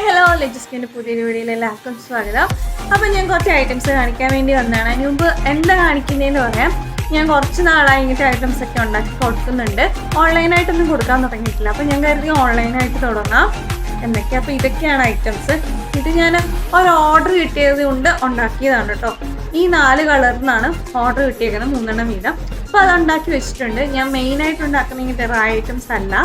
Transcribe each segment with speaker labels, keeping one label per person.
Speaker 1: Hello ലെജിസ്റ്റിൻ്റെ പുതിയൊരു വീഡിയോയിൽ എല്ലാവർക്കും സ്വാഗതം. അപ്പോൾ ഞാൻ കുറച്ച് ഐറ്റംസ് കാണിക്കാൻ വേണ്ടി വന്നതാണ്. അതിന് മുമ്പ് എന്താ കാണിക്കുന്നതെന്ന് പറയാം. ഞാൻ കുറച്ച് നാളായി ഇങ്ങനത്തെ ഐറ്റംസ് ഒക്കെ ഉണ്ടാക്കി കൊടുക്കുന്നുണ്ട്. ഓൺലൈനായിട്ടൊന്നും കൊടുക്കാൻ തുടങ്ങിയിട്ടില്ല. അപ്പോൾ ഞാൻ കരുതി ഓൺലൈനായിട്ട് തുടങ്ങാം എന്നൊക്കെ. അപ്പോൾ ഇതൊക്കെയാണ് ഐറ്റംസ്. ഇത് ഞാൻ ഒരു ഓർഡർ കിട്ടിയത് കൊണ്ട് ഉണ്ടാക്കിയതാണ് കേട്ടോ. ഈ 4 കളറിൽ നിന്നാണ് ഓർഡർ കിട്ടിയേക്കുന്നത്, 3 വീതം. അപ്പോൾ അത് ഉണ്ടാക്കി വെച്ചിട്ടുണ്ട്. ഞാൻ മെയിനായിട്ട് ഉണ്ടാക്കുന്ന ഇങ്ങനത്തെ റായ് ഐറ്റംസ് അല്ല.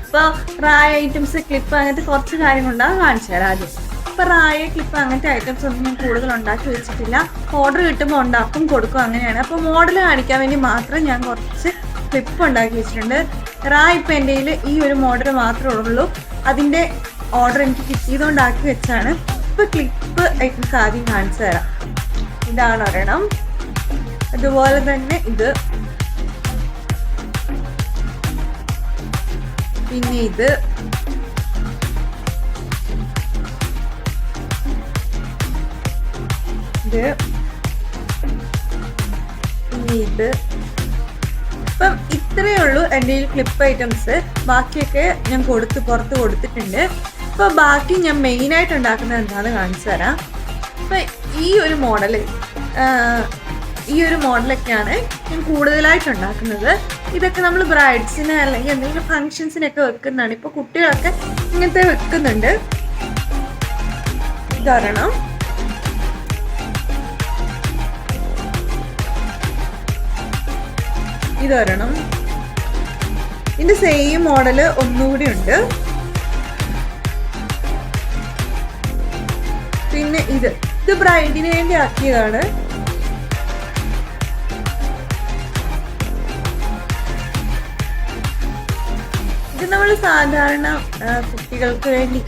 Speaker 1: ഇപ്പോൾ റായ ഐറ്റംസ്, ക്ലിപ്പ്, അങ്ങനത്തെ കുറച്ച് കാര്യങ്ങളുണ്ടാകും, കാണിച്ചു തരാം ആദ്യം. ഇപ്പോൾ റായ, ക്ലിപ്പ് അങ്ങനത്തെ ഐറ്റംസ് ഒന്നും ഞാൻ കൂടുതൽ ഉണ്ടാക്കി വെച്ചിട്ടില്ല. ഓർഡർ കിട്ടുമ്പോൾ ഉണ്ടാക്കും, കൊടുക്കും, അങ്ങനെയാണ്. അപ്പോൾ മോഡൽ കാണിക്കാൻ വേണ്ടി മാത്രം ഞാൻ കുറച്ച് ക്ലിപ്പ് ഉണ്ടാക്കി വെച്ചിട്ടുണ്ട്. റായ ഇപ്പോൾ എൻ്റെ കയ്യിൽ ഈ ഒരു മോഡൽ മാത്രമേ ഉള്ളൂ. അതിൻ്റെ ഓർഡർ എനിക്ക് കിട്ടിയതുകൊണ്ടാക്കി വെച്ചാണ്. ഇപ്പോൾ ക്ലിപ്പ് ഐറ്റംസ് ആദ്യം കാണിച്ചു തരാം. ഇതാണ് ഒരെണ്ണം. അതുപോലെ തന്നെ ഇത്, പിന്നെ ഇത്, പിന്നെ ഇത്. അപ്പം ഇത്രയേ ഉള്ളൂ എൻ്റെ ഈ ക്ലിപ്പ് ഐറ്റംസ്. ബാക്കിയൊക്കെ ഞാൻ പുറത്ത് കൊടുത്തിട്ടുണ്ട്. അപ്പോൾ ബാക്കി ഞാൻ മെയിനായിട്ട് ഉണ്ടാക്കുന്നത് എന്താണെന്ന് കാണിച്ചു തരാം. അപ്പം ഈ ഒരു മോഡലൊക്കെയാണ് ഞാൻ കൂടുതലായിട്ട് ഉണ്ടാക്കുന്നത്. ഇതൊക്കെ നമ്മൾ ബ്രൈഡ്സിന് അല്ലെങ്കിൽ എന്തെങ്കിലും ഫങ്ഷൻസിനൊക്കെ വെക്കുന്നതാണ്. ഇപ്പോൾ കുട്ടികളൊക്കെ ഇങ്ങനത്തെ വെക്കുന്നുണ്ട്. ഇതൊരെണ്ണം. ഇതൊരെണ്ണം. ഇതിൻ്റെ സെയിം മോഡൽ ഒന്നുകൂടി ഉണ്ട്. പിന്നെ ഇത് ബ്രൈഡിന് വേണ്ടി ആക്കിയതാണ്. ഇത് നമ്മൾ സാധാരണ കുട്ടികൾക്ക് വേണ്ടി,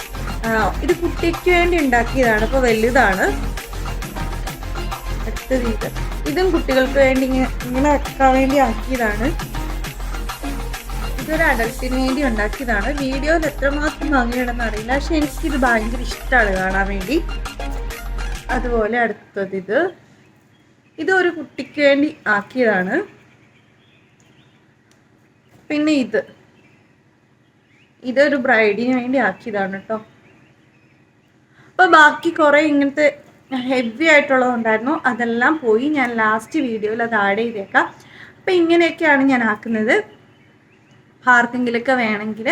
Speaker 1: ഇത് കുട്ടിക്ക് വേണ്ടി ഉണ്ടാക്കിയതാണ്. അപ്പോൾ വലുതാണ്. ഇതും കുട്ടികൾക്ക് വേണ്ടി ഇങ്ങനെ വെക്കാൻ വേണ്ടി ആക്കിയതാണ്. ഇതൊരു അഡൽട്ടിന് വേണ്ടി ഉണ്ടാക്കിയതാണ്. വീഡിയോയിൽ എത്രമാത്രം ഭംഗിയുണ്ടെന്ന് അറിയില്ല, പക്ഷെ എനിക്കിത് ഭയങ്കര ഇഷ്ടമാണ് കാണാൻ വേണ്ടി. അതുപോലെ അടുത്തത് ഇതൊരു കുട്ടിക്ക് വേണ്ടി ആക്കിയതാണ്. പിന്നെ ഇതൊരു ബ്രൈഡിന് വേണ്ടി ആക്കിയതാണ് കേട്ടോ. അപ്പോൾ ബാക്കി കുറേ ഇങ്ങനത്തെ ഹെവി ആയിട്ടുള്ളതുണ്ടായിരുന്നു, അതെല്ലാം പോയി. ഞാൻ ലാസ്റ്റ് വീഡിയോയിൽ അത് ആഡ് ചെയ്തേക്കാം. അപ്പോൾ ഇങ്ങനെയൊക്കെയാണ് ഞാൻ ആക്കുന്നത്. ആർക്കെങ്കിലൊക്കെ വേണമെങ്കിൽ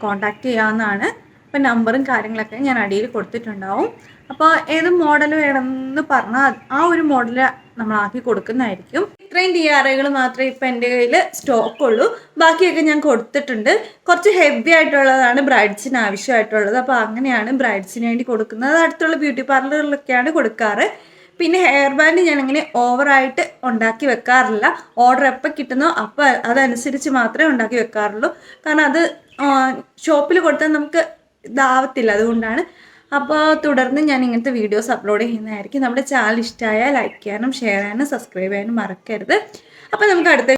Speaker 1: കോണ്ടാക്ട് ചെയ്യാവുന്നതാണ്. അപ്പോൾ നമ്പറും കാര്യങ്ങളൊക്കെ ഞാൻ അടിയിൽ കൊടുത്തിട്ടുണ്ടാവും. അപ്പോൾ ഏത് മോഡൽ വേണമെന്ന് പറഞ്ഞാൽ ആ ഒരു മോഡൽ നമ്മളാക്കി കൊടുക്കുന്നതായിരിക്കും. ഇത്രയും DRIകൾ മാത്രമേ ഇപ്പോൾ എൻ്റെ കയ്യിൽ സ്റ്റോക്കുള്ളൂ. ബാക്കിയൊക്കെ ഞാൻ കൊടുത്തിട്ടുണ്ട്. കുറച്ച് ഹെവി ആയിട്ടുള്ളതാണ് ബ്രൈഡ്സിന് ആവശ്യമായിട്ടുള്ളത്. അപ്പോൾ അങ്ങനെയാണ് ബ്രൈഡ്സിന് വേണ്ടി കൊടുക്കുന്നത്. അടുത്തുള്ള ബ്യൂട്ടി പാർലറിലൊക്കെയാണ് കൊടുക്കാറ്. പിന്നെ ഹെയർ ബാൻഡ് ഞാൻ അങ്ങനെ ഓവറായിട്ട് ഉണ്ടാക്കി വെക്കാറില്ല. ഓർഡർ എപ്പോൾ കിട്ടുന്നോ അപ്പോൾ അതനുസരിച്ച് മാത്രമേ ഉണ്ടാക്കി വെക്കാറുള്ളൂ. കാരണം അത് ഷോപ്പിൽ കൊടുത്താൽ നമുക്ക് ഇതാവത്തില്ല, അതുകൊണ്ടാണ്. അപ്പോൾ തുടർന്ന് ഞാൻ ഇങ്ങനത്തെ വീഡിയോസ് അപ്ലോഡ് ചെയ്യുന്നതായിരിക്കും. നമ്മുടെ ചാനൽ ഇഷ്ടമായാൽ ലൈക്ക് ചെയ്യാനും ഷെയർ ചെയ്യാനും സബ്സ്ക്രൈബ് ചെയ്യാനും മറക്കരുത്. അപ്പോൾ നമുക്ക് അടുത്ത